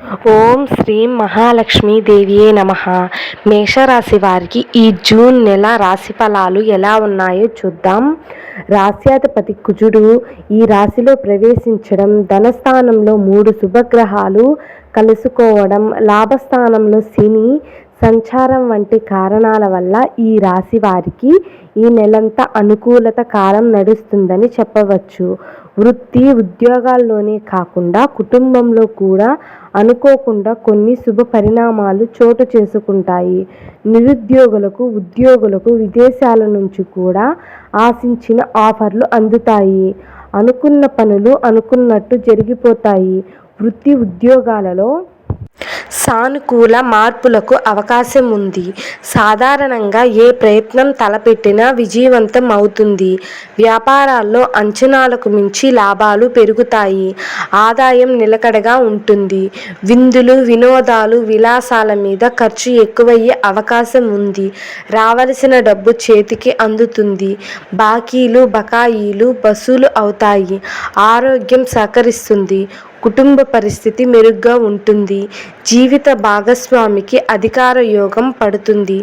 ఓం శ్రీం మహాలక్ష్మీదేవియే నమః. మేషరాశి వారికి ఈ జూన్ నెల రాశి ఫలాలు ఎలా ఉన్నాయో చూద్దాం. రాశ్యాధిపతి కుజుడు ఈ రాశిలో ప్రవేశించడం, ధనస్థానంలో 3 శుభగ్రహాలు కలుసుకోవడం, లాభస్థానంలో శని సంచారం వంటి కారణాల వల్ల ఈ రాశి వారికి ఈ నెలంతా అనుకూలత కాలం నడుస్తుందని చెప్పవచ్చు. వృత్తి ఉద్యోగాల్లోనే కాకుండా కుటుంబంలో కూడా అనుకోకుండా కొన్ని శుభ పరిణామాలు చోటు చేసుకుంటాయి. నిరుద్యోగులకు, ఉద్యోగులకు విదేశాల నుంచి కూడా ఆశించిన ఆఫర్లు అందుతాయి. అనుకున్న పనులు అనుకున్నట్టు జరిగిపోతాయి. వృత్తి ఉద్యోగాలలో సానుకూల మార్పులకు అవకాశం ఉంది. సాధారణంగా ఏ ప్రయత్నం తలపెట్టినా విజయవంతం అవుతుంది. వ్యాపారాల్లో అంచనాలకు మించి లాభాలు పెరుగుతాయి. ఆదాయం నిలకడగా ఉంటుంది. విందులు, వినోదాలు, విలాసాల మీద ఖర్చు ఎక్కువయ్యే అవకాశం ఉంది. రావలసిన డబ్బు చేతికి అందుతుంది. బాకీలు, బకాయిలు వసూలు అవుతాయి. ఆరోగ్యం సహకరిస్తుంది. కుటుంబ పరిస్థితి మెరుగ్గా ఉంటుంది. జీవిత భాగస్వామికి అధికార యోగం పడుతుంది.